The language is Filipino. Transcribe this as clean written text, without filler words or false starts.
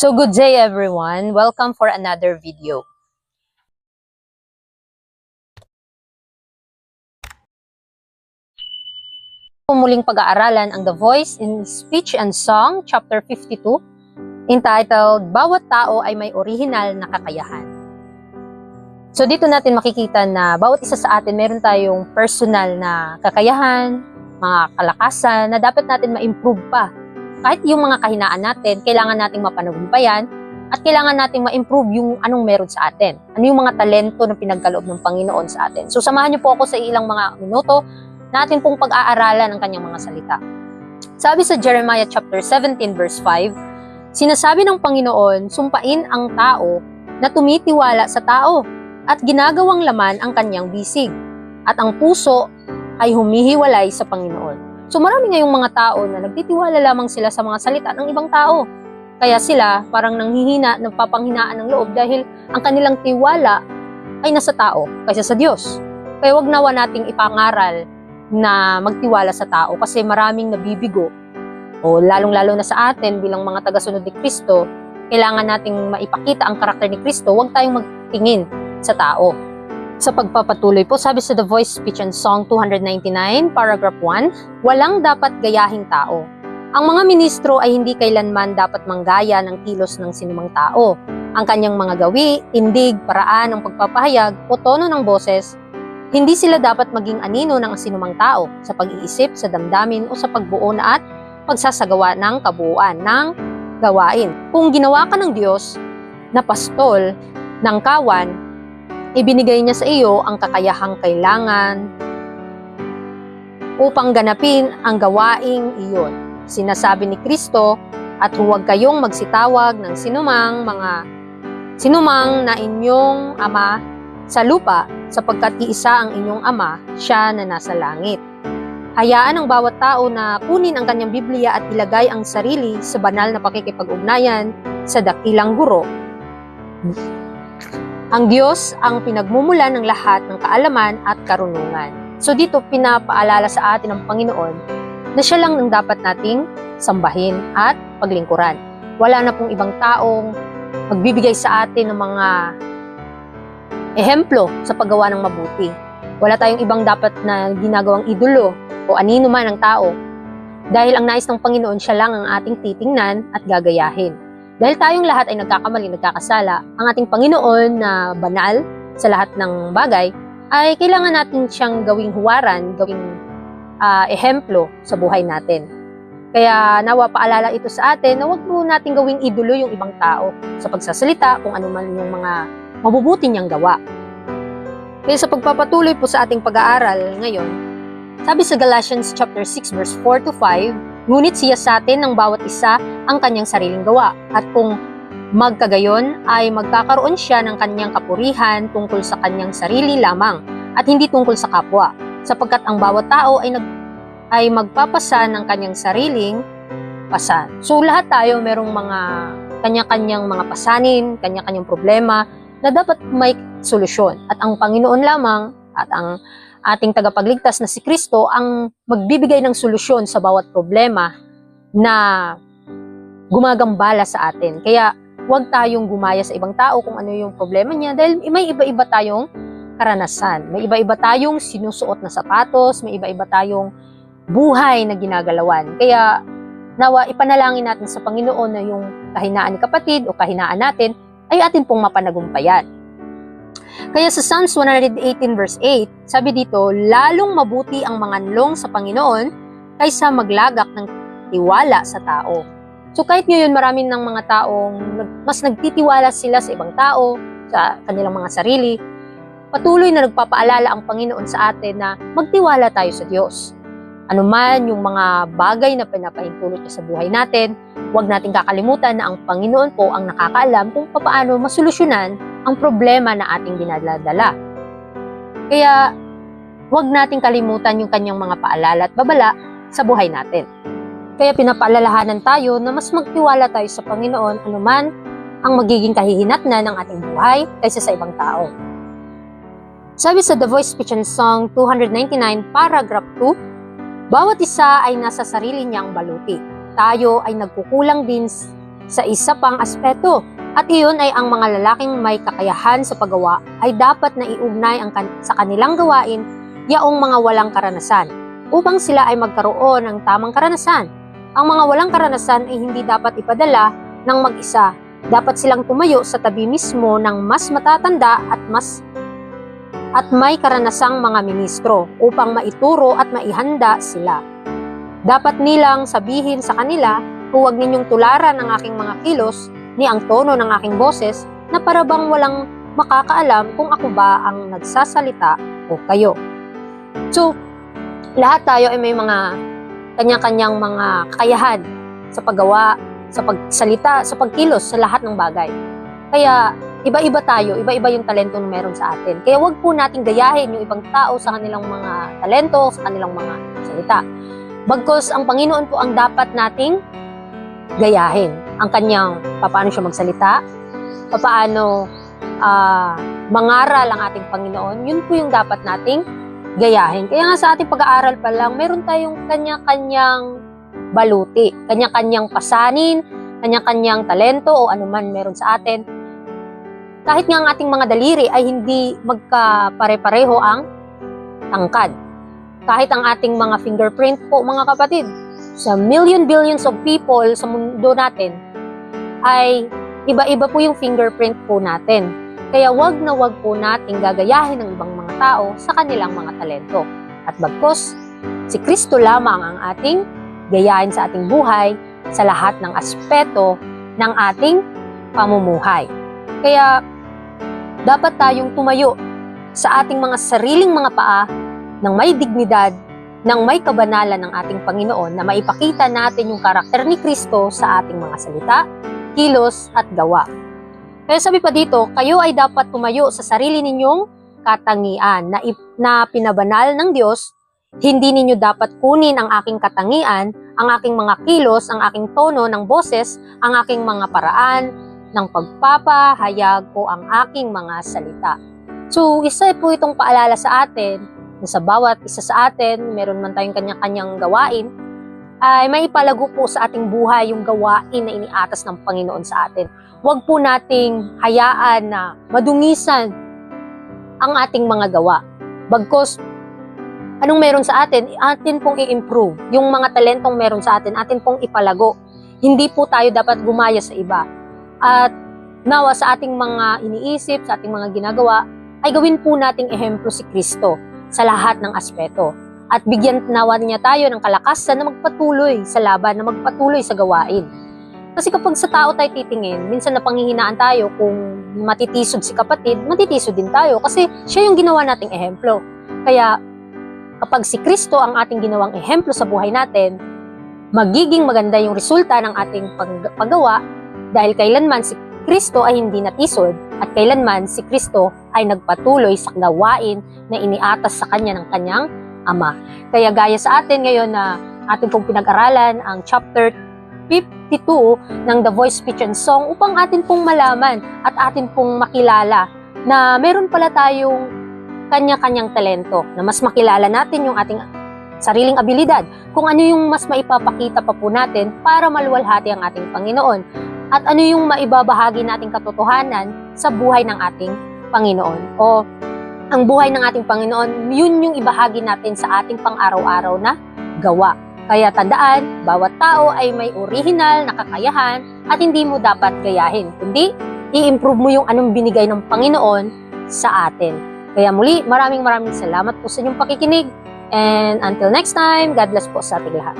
So good day everyone, welcome for another video. Muling pag-aaralan ang The Voice in Speech and Song, Chapter 52, entitled, Bawat Tao ay May Orihinal na Kakayahan. So dito natin makikita na bawat isa sa atin meron tayong personal na kakayahan, mga kalakasan na dapat natin ma-improve pa. Kahit yung mga kahinaan natin, kailangan nating mapanagumpayan at kailangan nating ma-improve yung anong meron sa atin. Ano yung mga talento na pinagkaloob ng Panginoon sa atin. So samahan niyo po ako sa ilang mga minuto natin pong pag-aaralan ang kanyang mga salita. Sabi sa Jeremiah chapter 17 verse 5, sinasabi ng Panginoon, sumpain ang tao na tumitiwala sa tao at ginagawang laman ang kanyang bisig at ang puso ay humihiwalay sa Panginoon. So marami ngayong mga tao na nagtitiwala lamang sila sa mga salita ng ibang tao. Kaya sila parang nanghihina, nagpapanghinaan ng loob dahil ang kanilang tiwala ay nasa tao kaysa sa Diyos. Kaya wag nawa nating ipangaral na magtiwala sa tao kasi maraming nabibigo o lalong-lalo na sa atin bilang mga tagasunod ni Kristo, kailangan nating maipakita ang karakter ni Kristo, wag tayong magtingin sa tao. Sa pagpapatuloy po, sabi sa The Voice Speech and Song 299, paragraph 1, walang dapat gayahing tao. Ang mga ministro ay hindi kailanman dapat manggaya ng kilos ng sinumang tao. Ang kanyang mga gawi, tindig, paraan ng pagpapahayag o tono ng boses, hindi sila dapat maging anino ng sinumang tao sa pag-iisip, sa damdamin o sa pagbuo na at pagsasagawa ng kabuuan ng gawain. Kung ginawa ka ng Diyos na pastol ng kawan, ibinigay niya sa iyo ang kakayahang kailangan upang ganapin ang gawaing iyon. Sinasabi ni Kristo, at huwag kayong magsitawag ng sinumang na inyong ama sa lupa, sapagkat iisa ang inyong ama, siya na nasa langit. Hayaan ang bawat tao na kunin ang kanyang Biblia at ilagay ang sarili sa banal na pakikipag-ugnayan sa dakilang guro. Ang Diyos ang pinagmumulan ng lahat ng kaalaman at karunungan. So dito pinapaalala sa atin ng Panginoon na siya lang ang dapat nating sambahin at paglingkuran. Wala na pong ibang taong magbibigay sa atin ng mga ehemplo sa paggawa ng mabuti. Wala tayong ibang dapat na ginagawang idolo o anino man ng tao. Dahil ang nais ng Panginoon, siya lang ang ating titingnan at gagayahin. Dahil tayong lahat ay nagkakamali, nagkakasala, ang ating Panginoon na banal sa lahat ng bagay, ay kailangan natin siyang gawing huwaran, gawing ehemplo sa buhay natin. Kaya nawa paalala ito sa atin na huwag po natin gawing idolo yung ibang tao sa pagsasalita kung ano man yung mga mabubuti niyang gawa. Kaya sa pagpapatuloy po sa ating pag-aaral ngayon, sabi sa Galatians chapter 6 verse 4 to 5, ngunit siya sa atin ng bawat isa ang kanyang sariling gawa, at kung magkagayon ay magkakaroon siya ng kanyang kapurihan tungkol sa kanyang sarili lamang at hindi tungkol sa kapwa, sapagkat ang bawat tao ay magpapasa ng kanyang sariling pasan. So lahat tayo merong mga kanya-kanyang mga pasanin, kanya-kanyang problema na dapat may solusyon, at ang Panginoon lamang at ang ating tagapagligtas na si Kristo ang magbibigay ng solusyon sa bawat problema na gumagambala sa atin. Kaya huwag tayong gumaya sa ibang tao kung ano yung problema niya, dahil may iba-iba tayong karanasan. May iba-iba tayong sinusuot na sapatos, may iba-iba tayong buhay na ginagalawan. Kaya nawa ipanalangin natin sa Panginoon na yung kahinaan ni kapatid o kahinaan natin ay atin pong mapanagumpayan. Kaya sa Psalms 118 verse 8, sabi dito, lalong mabuti ang manganlong sa Panginoon kaysa maglagak ng tiwala sa tao. So kahit ngayon marami ng mga taong mas nagtitiwala sila sa ibang tao, sa kanilang mga sarili, patuloy na nagpapaalala ang Panginoon sa atin na magtiwala tayo sa Diyos. Ano man yung mga bagay na pinapahintulot niya sa buhay natin, huwag nating kakalimutan na ang Panginoon po ang nakakaalam kung paano masolusyonan ang problema na ating dinadala. Kaya huwag nating kalimutan yung kanyang mga paalala at babala sa buhay natin. Kaya pinapaalalahanan tayo na mas magtiwala tayo sa Panginoon anuman ang magiging kahihinatnan ng ating buhay kaysa sa ibang tao. Sabi sa The Voice Speech and Song 299, paragraph 2, bawat isa ay nasa sarili niyang baluti. Tayo ay nagkukulang din sa isa pang aspeto. At iyon ay ang mga lalaking may kakayahan sa paggawa ay dapat na iugnay sa kanilang gawain yaong mga walang karanasan upang sila ay magkaroon ng tamang karanasan. Ang mga walang karanasan ay hindi dapat ipadala ng mag-isa. Dapat silang tumayo sa tabi mismo ng mas matatanda at may karanasang mga ministro upang maituro at maihanda sila. Dapat nilang sabihin sa kanila, huwag ninyong tularan ang aking mga kilos ni ang tono ng aking boses na parabang walang makakaalam kung ako ba ang nagsasalita o kayo. So, lahat tayo ay may mga kanya-kanyang mga kakayahan sa paggawa, sa pagsalita, sa pagkilos, sa lahat ng bagay. Kaya, iba-iba tayo, iba-iba yung talento na meron sa atin. Kaya wag po nating gayahin yung ibang tao sa kanilang mga talento, sa kanilang mga salita. Bagkus ang Panginoon po ang dapat nating gayahin. Ang kanyang paano siya magsalita, paano mangaral ang ating Panginoon, yun po yung dapat nating gayahin. Kaya nga sa ating pag-aaral pa lang, meron tayong kanya-kanyang baluti, kanya-kanyang pasanin, kanya-kanyang talento o anuman meron sa atin. Kahit nga ang ating mga daliri ay hindi magkapare-pareho ang tangkad. Kahit ang ating mga fingerprint po, mga kapatid, sa billions of people sa mundo natin, ay iba-iba po yung fingerprint po natin. Kaya wag na wag po nating gagayahin ng ibang mga tao sa kanilang mga talento. At bagkus, si Kristo lamang ang ating gayahin sa ating buhay sa lahat ng aspeto ng ating pamumuhay. Kaya dapat tayong tumayo sa ating mga sariling mga paa ng may dignidad, ng may kabanalan ng ating Panginoon na maipakita natin yung karakter ni Kristo sa ating mga salita, kilos at gawa. Kaya sabi pa dito, kayo ay dapat tumayo sa sarili ninyong katangian na pinabanal ng Diyos. Hindi ninyo dapat kunin ang aking katangian, ang aking mga kilos, ang aking tono ng boses, ang aking mga paraan ng pagpapahayag o ang aking mga salita. So, isa po itong paalala sa atin na sa bawat isa sa atin, meron man tayong kanya-kanyang gawain, ay may ipalago po sa ating buhay yung gawain na iniatas ng Panginoon sa atin. Huwag po nating hayaan na madungisan ang ating mga gawa. Bagkus, anong meron sa atin, atin pong i-improve. Yung mga talentong meron sa atin, atin pong ipalago. Hindi po tayo dapat gumaya sa iba. At nawa sa ating mga iniisip, sa ating mga ginagawa, ay gawin po nating ehemplo si Kristo sa lahat ng aspeto. At bigyan nawa niya tayo ng kalakasan na magpatuloy sa laban, na magpatuloy sa gawain. Kasi kapag sa tao tayo titingin, minsan napanghihinaan tayo kung matitisod si kapatid, matitisod din tayo kasi siya yung ginawa nating ehemplo. Kaya kapag si Kristo ang ating ginawang ehemplo sa buhay natin, magiging maganda yung resulta ng ating paggawa dahil kailanman si Kristo ay hindi natisod at kailanman si Kristo ay nagpatuloy sa gawain na iniatas sa kanya ng kanyang Ama. Kaya gaya sa atin ngayon na atin pong pinag-aralan ang chapter 52 ng The Voice, Speech and Song upang atin pong malaman at atin pong makilala na meron pala tayong kanya-kanyang talento, na mas makilala natin yung ating sariling abilidad, kung ano yung mas maipapakita pa po natin para maluwalhati ang ating Panginoon at ano yung maibabahagi nating katotohanan sa buhay ng ating Panginoon. O ang buhay ng ating Panginoon, yun yung ibahagi natin sa ating pang-araw-araw na gawa. Kaya tandaan, bawat tao ay may orihinal na kakayahan at hindi mo dapat gayahin, kundi i-improve mo yung anong binigay ng Panginoon sa atin. Kaya muli, maraming salamat po sa inyong pakikinig. And until next time, God bless po sa ating lahat.